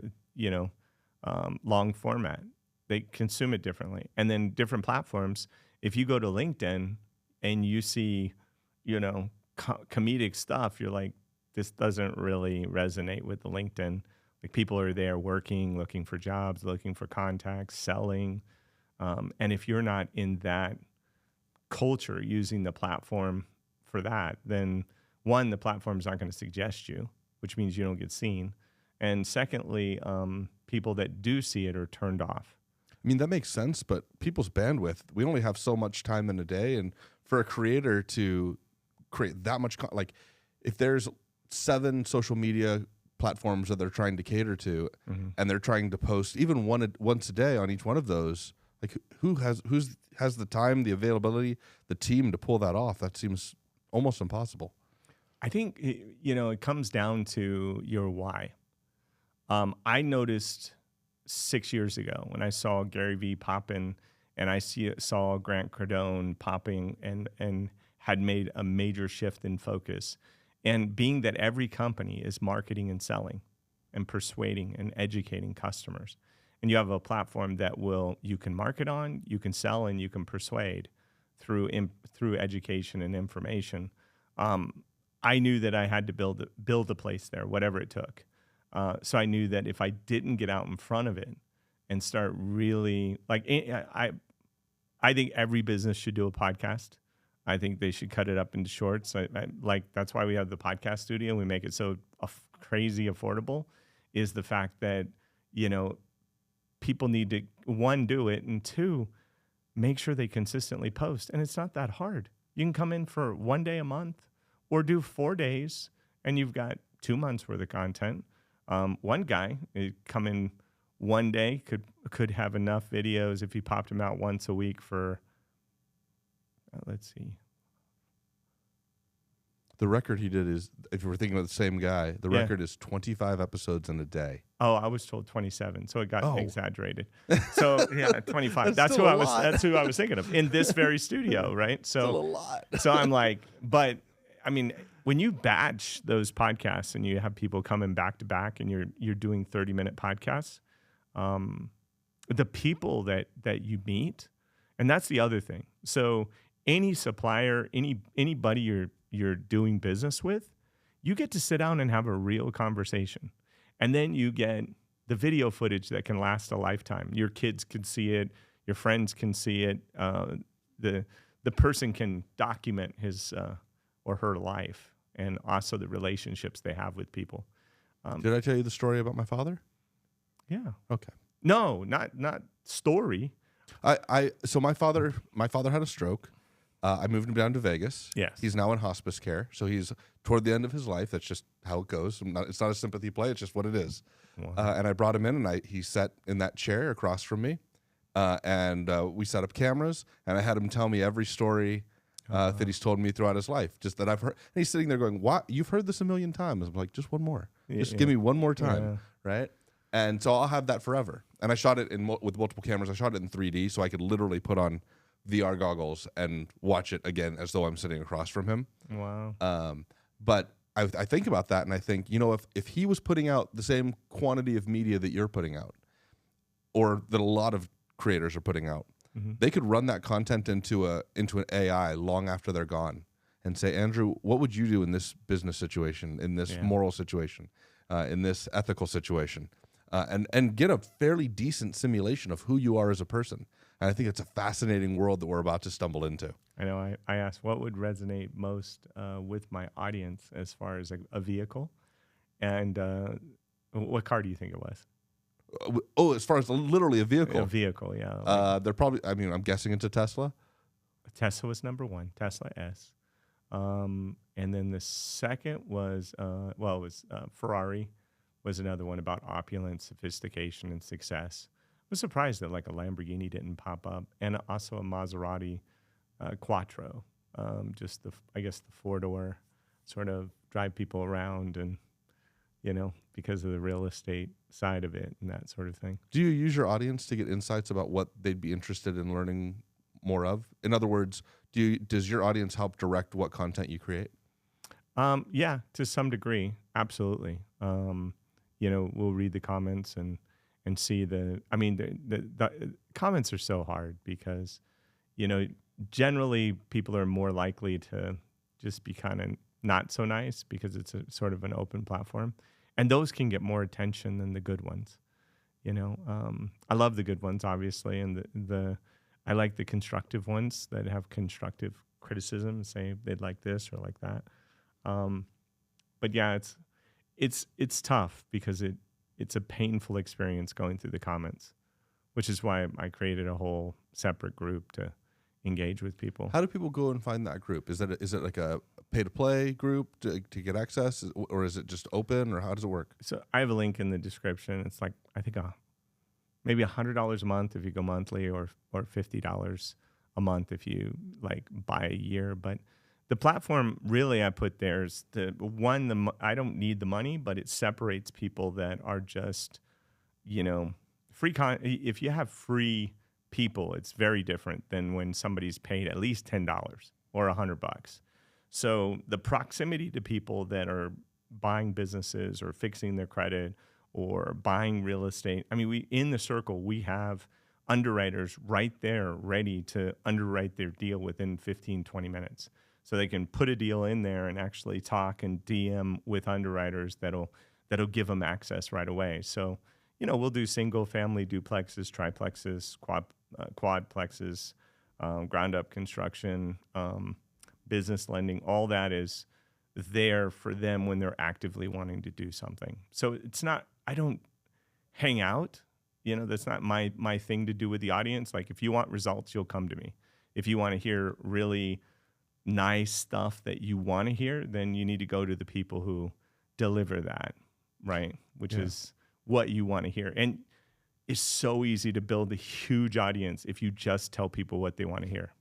long format. They consume it differently, and then different platforms. If you go to LinkedIn and you see, comedic stuff, you're like, this doesn't really resonate with the LinkedIn. Like people are there working, looking for jobs, looking for contacts, selling. And if you're not in that culture using the platform for that, then one, the platform's not going to suggest you, which means you don't get seen. And secondly, people that do see it are turned off. I mean, that makes sense, but people's bandwidth, we only have so much time in a day. And for a creator to create that much, if there's 7 social media platforms that they're trying to cater to, and they're trying to post even once a day on each one of those, like who has the time, the availability, the team to pull that off? That seems almost impossible. I think, it comes down to your why. I noticed 6 years ago when I saw Gary Vee popping, and I saw Grant Cardone popping and had made a major shift in focus. And being that every company is marketing and selling and persuading and educating customers, and you have a platform that you can market on, you can sell, and you can persuade through education and information. I knew that I had to build a place there, whatever it took. So I knew that if I didn't get out in front of it and start really, I think every business should do a podcast. I think they should cut it up into shorts. That's why we have the podcast studio. We make it so crazy affordable, is the fact that, people need to, 1, do it, and 2, make sure they consistently post. And it's not that hard. You can come in for 1 day a month or do 4 days, and you've got 2 months worth of content. One guy come in one day could have enough videos if he popped them out once a week for, let's see. The record he did is, if we're thinking about the same guy, the record is 25 episodes in a day. Oh, I was told 27, so it got exaggerated. So So yeah, 25. That's who I was thinking of in this very studio, right? So still a lot. So I'm like, but I mean, when you batch those podcasts and you have people coming back to back and you're doing 30-minute podcasts, the people that you meet, and that's the other thing. So any supplier, anybody you're doing business with, you get to sit down and have a real conversation. And then you get the video footage that can last a lifetime. Your kids can see it, your friends can see it, the person can document his or her life, and also the relationships they have with people. Did I tell you the story about my father? Yeah. Okay. No, not story. So my father had a stroke. I moved him down to Vegas. Yes. He's now in hospice care. So he's toward the end of his life. That's just how it goes. It's not a sympathy play. It's just what it is. Wow. And I brought him in, and he sat in that chair across from me. And we set up cameras, and I had him tell me every story that he's told me throughout his life, just that I've heard. And he's sitting there going, "What? You've heard this a million times." I'm like, "Just one more. Just give me one more time." Right? And so I'll have that forever. And I shot it with multiple cameras. I shot it in 3D, so I could literally put on VR goggles and watch it again as though I'm sitting across from him. Wow. But I think about that, and I think, if he was putting out the same quantity of media that you're putting out, or that a lot of creators are putting out, they could run that content into an AI long after they're gone and say, Andrew, what would you do in this business situation, in this moral situation, in this ethical situation? And get a fairly decent simulation of who you are as a person. And I think it's a fascinating world that we're about to stumble into. I know. I asked what would resonate most with my audience as far as a vehicle, and what car do you think it was? As far as literally a vehicle. A vehicle, yeah. They're probably, I'm guessing it's a Tesla. Tesla was number one, Tesla S. And then the second was, it was Ferrari was another one about opulence, sophistication, and success. I was surprised that like a Lamborghini didn't pop up, and also a Maserati Quattro, just the 4-door, sort of drive people around, and because of the real estate side of it and that sort of thing. Do you use your audience to get insights about what they'd be interested in learning more of? In other words, does your audience help direct what content you create? Yeah, to some degree, absolutely. We'll read the comments and see the comments are so hard because, generally people are more likely to just be kind of not so nice because it's a sort of an open platform, and those can get more attention than the good ones. I love the good ones, obviously, and I like the constructive ones that have constructive criticism and say they'd like this or like that. But yeah, it's tough because it's a painful experience going through the comments, which is why I created a whole separate group to engage with people. How do people go and find that group? Is it like a pay-to-play group to get access, or is it just open, or how does it work? So I have a link in the description. It's like, I think maybe $100 a month if you go monthly, or $50 a month if you buy a year. But the platform really I put there is I don't need the money, but it separates people that are just, free. If you have free people, it's very different than when somebody's paid at least $10 or $100. So the proximity to people that are buying businesses or fixing their credit or buying real estate. I mean, in the circle, we have underwriters right there ready to underwrite their deal within 15, 20 minutes. So they can put a deal in there and actually talk and DM with underwriters that'll give them access right away. So, we'll do single family duplexes, triplexes, quadplexes, ground up construction, business lending. All that is there for them when they're actively wanting to do something. So it's not, I don't hang out. That's not my thing to do with the audience. Like, if you want results, you'll come to me. If you want to hear really nice stuff that you want to hear, then you need to go to the people who deliver that, right? Which is what you want to hear. And is so easy to build a huge audience if you just tell people what they want to hear.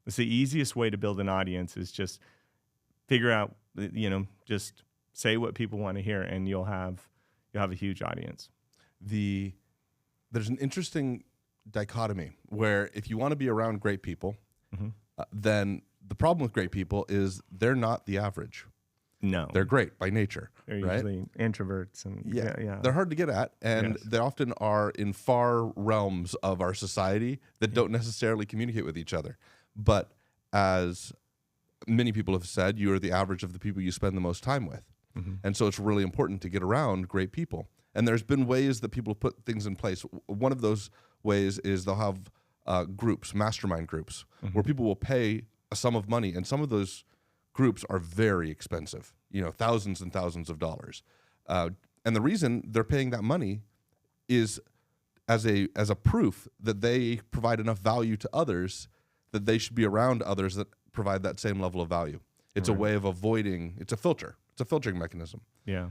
It's the easiest way to build an audience is just figure out, just say what people want to hear, and you'll have a huge audience. There's an interesting dichotomy where if you want to be around great people, then the problem with great people is they're not the average. No. They're great by nature. They're right? usually introverts. And yeah. They're hard to get at, and Yes. they often are in far realms of our society that don't necessarily communicate with each other. But as many people have said, you are the average of the people you spend the most time with. And so it's really important to get around great people. And there's been ways that people put things in place. One of those ways is they'll have groups, mastermind groups, where people will pay a sum of money, and some of those groups are very expensive, thousands and thousands of dollars. And the reason they're paying that money is as a proof that they provide enough value to others that they should be around others that provide that same level of value. It's a way of avoiding, it's a filter. It's a filtering mechanism. Yeah.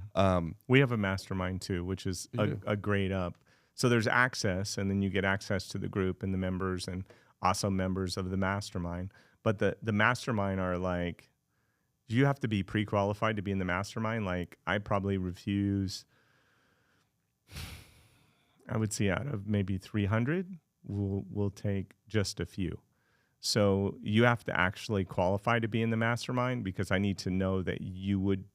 We have a mastermind too, which is a grade up. So there's access, and then you get access to the group and the members and also members of the mastermind. But the mastermind are like, you have to be pre-qualified to be in the mastermind. Like, I probably refuse, I would say out of maybe 300, we'll take just a few. So you have to actually qualify to be in the mastermind, because I need to know that you would,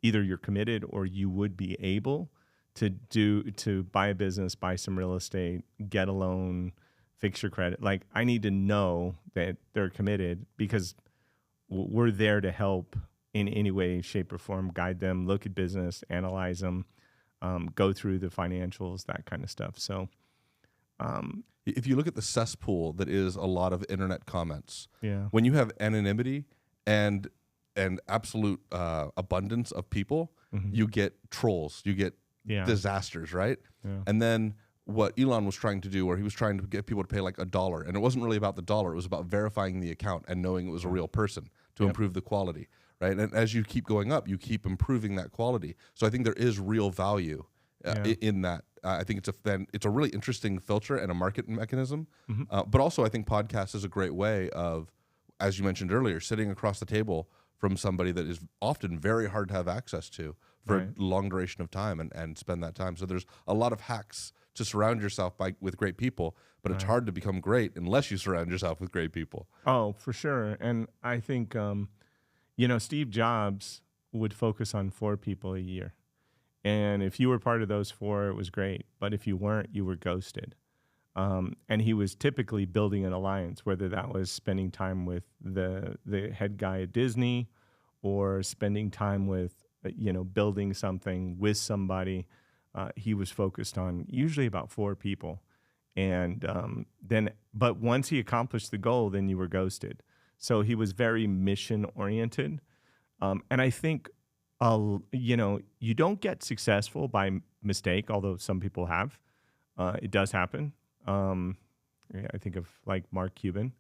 either you're committed or you would be able to buy a business, buy some real estate, get a loan, fix your credit. Like, I need to know that they're committed, because we're there to help in any way, shape, or form, guide them, look at business, analyze them, go through the financials, that kind of stuff. So if you look at the cesspool that is a lot of internet comments, yeah, when you have anonymity and absolute abundance of people, you get trolls, you get disasters, right? Yeah. And then what Elon was trying to do, where he was trying to get people to pay like $1, and it wasn't really about the dollar, it was about verifying the account and knowing it was a real person to improve the quality, right? And as you keep going up, you keep improving that quality. So I think there is real value in that. I think it's a really interesting filter and a market mechanism. But also, I think podcast is a great way of, as you mentioned earlier, sitting across the table from somebody that is often very hard to have access to for a long duration of time and spend that time. So there's a lot of hacks to surround yourself with great people, but it's hard to become great unless you surround yourself with great people. Oh, for sure. And I think, Steve Jobs would focus on 4 people a year. And if you were part of those 4, it was great. But if you weren't, you were ghosted. And he was typically building an alliance, whether that was spending time with the head guy at Disney or spending time with, building something with somebody. He was focused on usually about 4 people. And but once he accomplished the goal, then you were ghosted. So he was very mission oriented. And I think, you don't get successful by mistake, although some people have. It does happen. I think of like Mark Cuban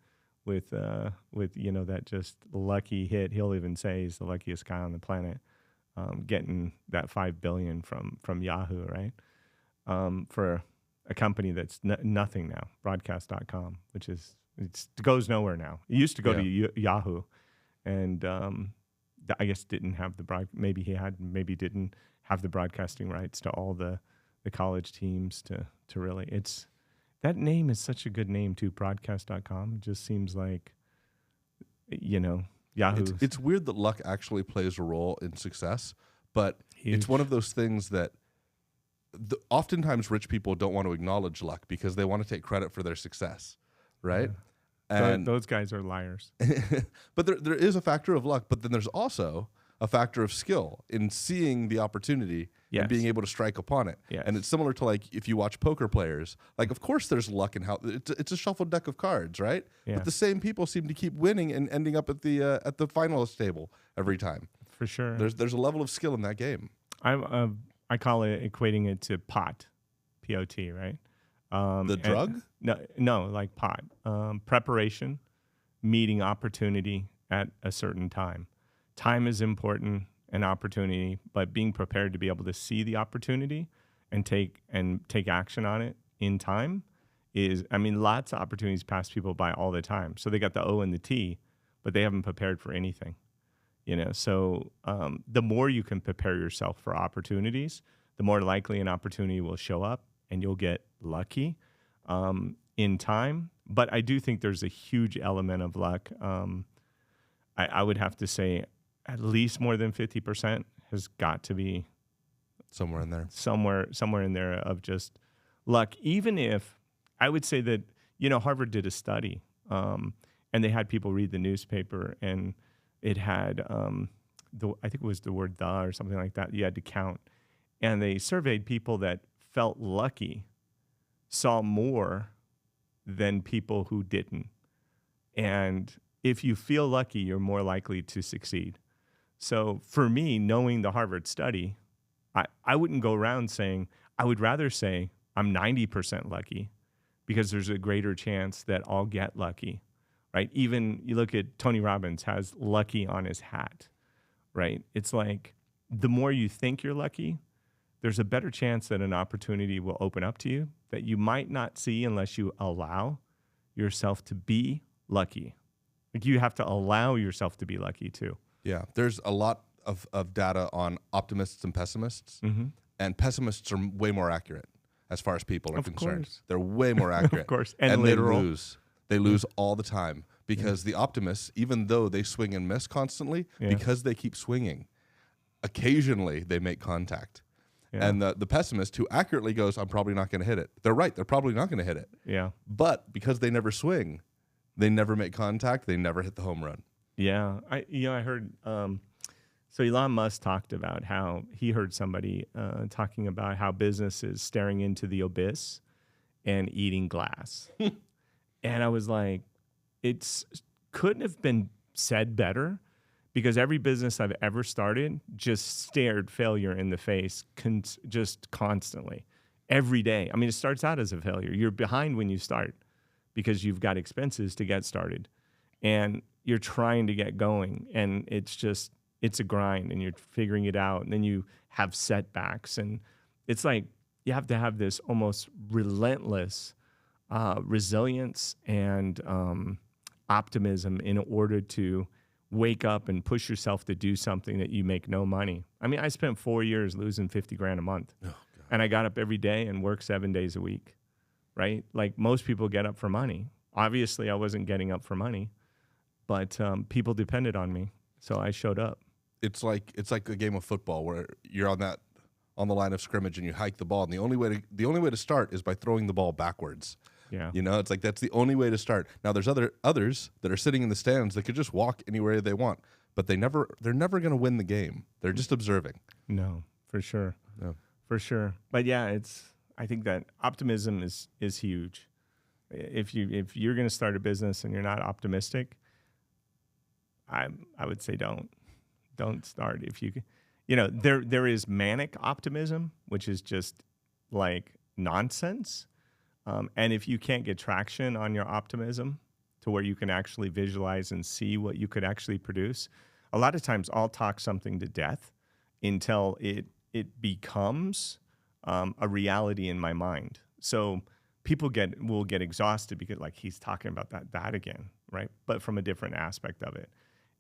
with that just lucky hit. He'll even say he's the luckiest guy on the planet, getting that $5 billion from Yahoo, right? For a company that's nothing now, broadcast.com, which goes nowhere now. It used to go to Yahoo, and I guess didn't have maybe didn't have the broadcasting rights to all the college teams to really. That name is such a good name too, broadcast.com. It just seems like, Yahoo. It's weird that luck actually plays a role in success, but Huge. It's one of those things that oftentimes rich people don't want to acknowledge luck because they want to take credit for their success, right? Yeah. And those guys are liars. But there is a factor of luck, but then there's also a factor of skill in seeing the opportunity and being able to strike upon it. Yes. And it's similar to like if you watch poker players, like of course there's luck in how it's a shuffled deck of cards, right? Yeah. But the same people seem to keep winning and ending up at the finalist table every time. For sure. There's a level of skill in that game. I call it equating it to pot, P-O-T, right? The drug? No, like pot. Preparation, meeting opportunity at a certain time. Time is important, and opportunity, but being prepared to be able to see the opportunity and take action on it in time is, I mean, lots of opportunities pass people by all the time. So they got the O and the T, but they haven't prepared for anything, you know? So the more you can prepare yourself for opportunities, the more likely an opportunity will show up and you'll get lucky in time. But I do think there's a huge element of luck. I would have to say at least more than 50% has got to be somewhere in there. Somewhere in there of just luck. Even if I would say that, you know, Harvard did a study and they had people read the newspaper and it had, I think it was the word "the" or something like that. You had to count. And they surveyed people that felt lucky saw more than people who didn't. And if you feel lucky, you're more likely to succeed. So for me, knowing the Harvard study, I wouldn't go around saying, I would rather say I'm 90% lucky because there's a greater chance that I'll get lucky, right? Even you look at Tony Robbins has lucky on his hat, right? It's like the more you think you're lucky, there's a better chance that an opportunity will open up to you that you might not see unless you allow yourself to be lucky. Like you have to allow yourself to be lucky too. Yeah, there's a lot of data on optimists and pessimists, and pessimists are way more accurate as far as people are concerned. Course. They're way more accurate. Of course, and literal. They lose all the time because the optimists, even though they swing and miss constantly, because they keep swinging, occasionally they make contact. Yeah. And the pessimist who accurately goes, I'm probably not going to hit it. They're right. They're probably not going to hit it. Yeah. But because they never swing, they never make contact. They never hit the home run. Yeah. I heard, so Elon Musk talked about how he heard somebody talking about how business is staring into the abyss and eating glass. And I was like, couldn't have been said better. Because every business I've ever started just stared failure in the face just constantly, every day. I mean, it starts out as a failure. You're behind when you start because you've got expenses to get started. And you're trying to get going. And it's a grind and you're figuring it out. And then you have setbacks. And it's like you have to have this almost relentless resilience and optimism in order to wake up and push yourself to do something that you make no money. I mean, I spent 4 years losing $50,000 a month, and I got up every day and worked 7 days a week, right? Like most people get up for money. Obviously, I wasn't getting up for money, but people depended on me, so I showed up. It's like a game of football where you're on the line of scrimmage and you hike the ball, and the only way to start is by throwing the ball backwards. Yeah. You know, it's like that's the only way to start. Now there's others that are sitting in the stands that could just walk anywhere they want, but they're never going to win the game. They're just observing. No, for sure. No. For sure. But yeah, I think that optimism is huge. If you're going to start a business and you're not optimistic, I would say don't start. If you know, there is manic optimism, which is just like nonsense. And if you can't get traction on your optimism to where you can actually visualize and see what you could actually produce, a lot of times I'll talk something to death until it becomes a reality in my mind. So people will get exhausted because like he's talking about that again, right? But from a different aspect of it.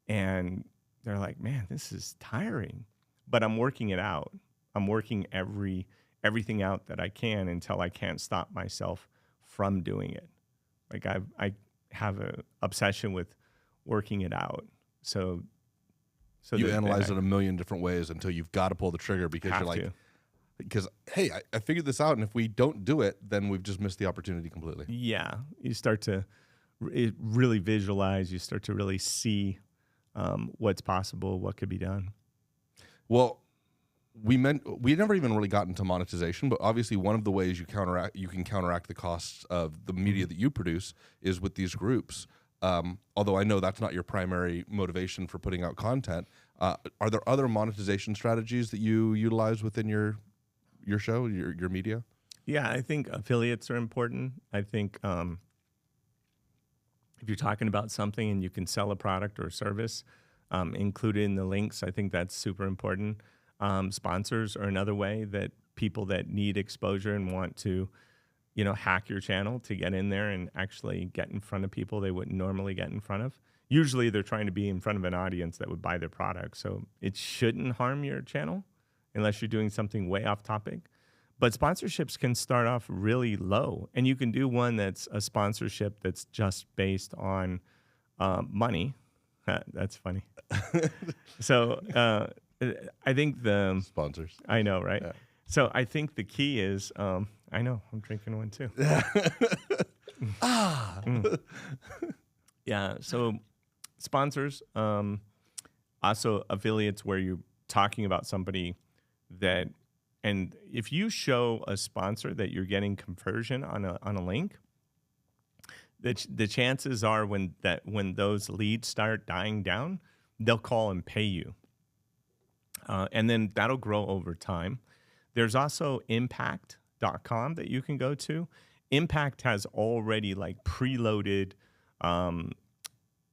And they're like, man, this is tiring. But I'm working it out. I'm working everything out that I can until I can't stop myself from doing it. Like I have an obsession with working it out. So you analyze it a million different ways until you've got to pull the trigger because you're like, because hey, I figured this out, and if we don't do it, then we've just missed the opportunity completely. Yeah, you start to really visualize. You start to really see what's possible, what could be done. Well, we never even really got into monetization, but obviously one of the ways you can counteract the costs of the media that you produce is with these groups. Although I know that's not your primary motivation for putting out content, are there other monetization strategies that you utilize within your show, your media? Yeah, I think affiliates are important. I think if you're talking about something and you can sell a product or a service, included in the links, I think that's super important. Sponsors are another way that people that need exposure and want to hack your channel to get in there and actually get in front of people they wouldn't normally get in front of. Usually they're trying to be in front of an audience that would buy their product. So it shouldn't harm your channel unless you're doing something way off topic. But sponsorships can start off really low. And you can do one that's a sponsorship that's just based on money. That's funny. So I think the sponsors. I know, right? Yeah. So I think the key is, I know, I'm drinking one too. Yeah, so sponsors, also affiliates where you're talking about somebody that, and if you show a sponsor that you're getting conversion on a link, the chances are when those leads start dying down, they'll call and pay you. And then that'll grow over time. There's also impact.com that you can go to. Impact has already like preloaded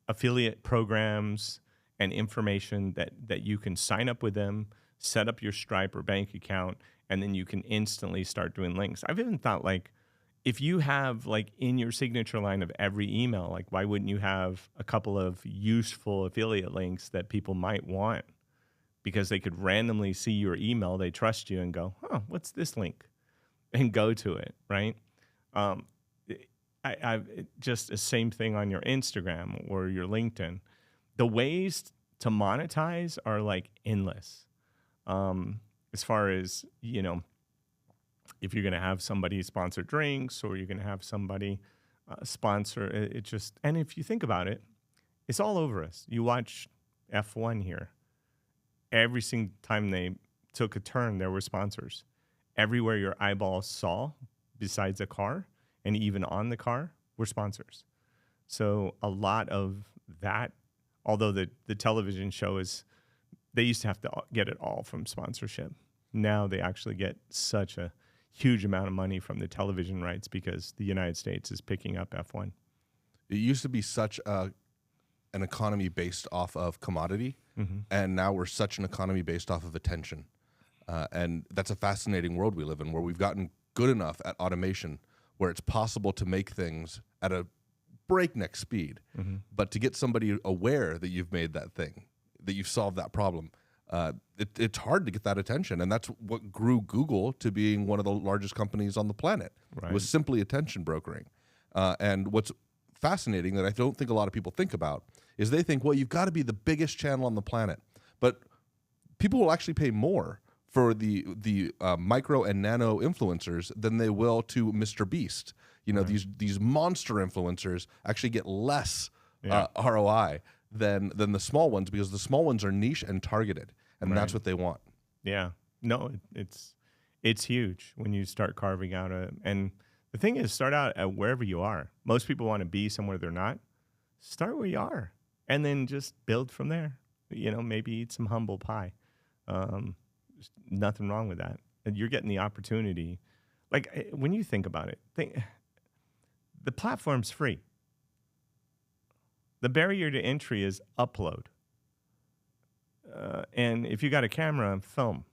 affiliate programs and information that you can sign up with them, set up your Stripe or bank account, and then you can instantly start doing links. I've even thought, like, if you have like in your signature line of every email, like why wouldn't you have a couple of useful affiliate links that people might want? Because they could randomly see your email, they trust you and go, oh, what's this link? And go to it, right? I just the same thing on your Instagram or your LinkedIn. The ways to monetize are like endless. As far as, if you're going to have somebody sponsor drinks or you're going to have somebody sponsor, it just, and if you think about it, it's all over us. You watch F1 here. Every single time they took a turn, there were sponsors. Everywhere your eyeballs saw, besides a car, and even on the car, were sponsors. So a lot of that, although the television show they used to have to get it all from sponsorship. Now they actually get such a huge amount of money from the television rights because the United States is picking up F1. It used to be such an economy based off of commodity, and now we're such an economy based off of attention. And that's a fascinating world we live in, where we've gotten good enough at automation where it's possible to make things at a breakneck speed. But to get somebody aware that you've made that thing, that you've solved that problem, it's hard to get that attention. And that's what grew Google to being one of the largest companies on the planet. Right. It was simply attention brokering. And what's fascinating that I don't think a lot of people think about is they think, well, you've got to be the biggest channel on the planet. But people will actually pay more for the micro and nano influencers than they will to Mr. Beast. These monster influencers actually get less ROI than the small ones, because the small ones are niche and targeted, and that's what they want. Yeah, no, it's huge when you start carving out and the thing is, start out at wherever you are. Most people want to be somewhere they're not. Start where you are, and then just build from there. Maybe eat some humble pie. Nothing wrong with that. And you're getting the opportunity. Like, when you think about it, the platform's free. The barrier to entry is upload. And if you got a camera, film.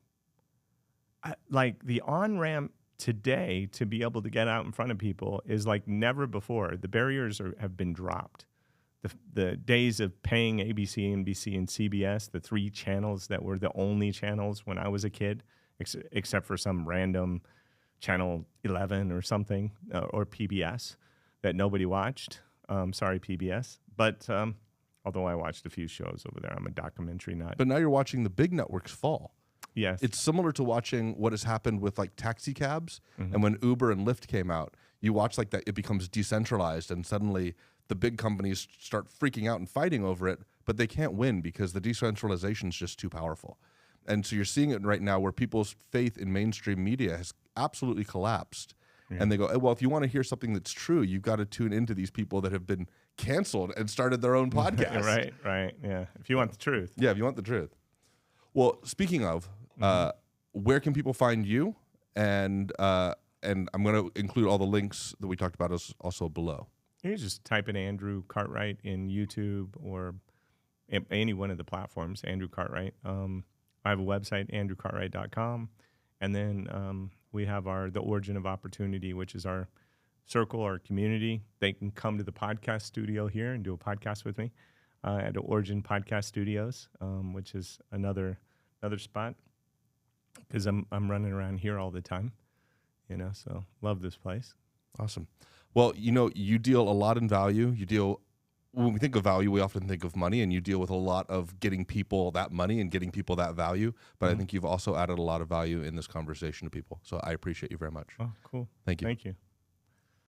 Like, the on-ramp today to be able to get out in front of people is like never before. The barriers have been dropped. The days of paying ABC, NBC, and CBS, the three channels that were the only channels when I was a kid, except for some random channel 11 or something, or PBS that nobody watched. Sorry, PBS. But although I watched a few shows over there, I'm a documentary nut. But now you're watching the big networks fall. Yes. It's similar to watching what has happened with like taxi cabs. And when Uber and Lyft came out, you watch like that, it becomes decentralized, and suddenly the big companies start freaking out and fighting over it, but they can't win because the decentralization is just too powerful. And so you're seeing it right now where people's faith in mainstream media has absolutely collapsed. And they go, well, if you want to hear something that's true, you've got to tune into these people that have been canceled and started their own podcast. Right. Yeah. If you want the truth. Yeah, if you want the truth. Well, speaking of, where can people find you? And I'm going to include all the links that we talked about also below. You can just type in Andrew Cartwright in YouTube or any one of the platforms, Andrew Cartwright. I have a website, andrewcartwright.com. And then we have the Origin of Opportunity, which is our circle, our community. They can come to the podcast studio here and do a podcast with me at the Origin Podcast Studios, which is another spot, because I'm running around here all the time, so love this place. Awesome. Well, you deal a lot in value. When we think of value, we often think of money, and you deal with a lot of getting people that money and getting people that value. But I think you've also added a lot of value in this conversation to people. So I appreciate you very much. Oh, cool. Thank you. Thank you.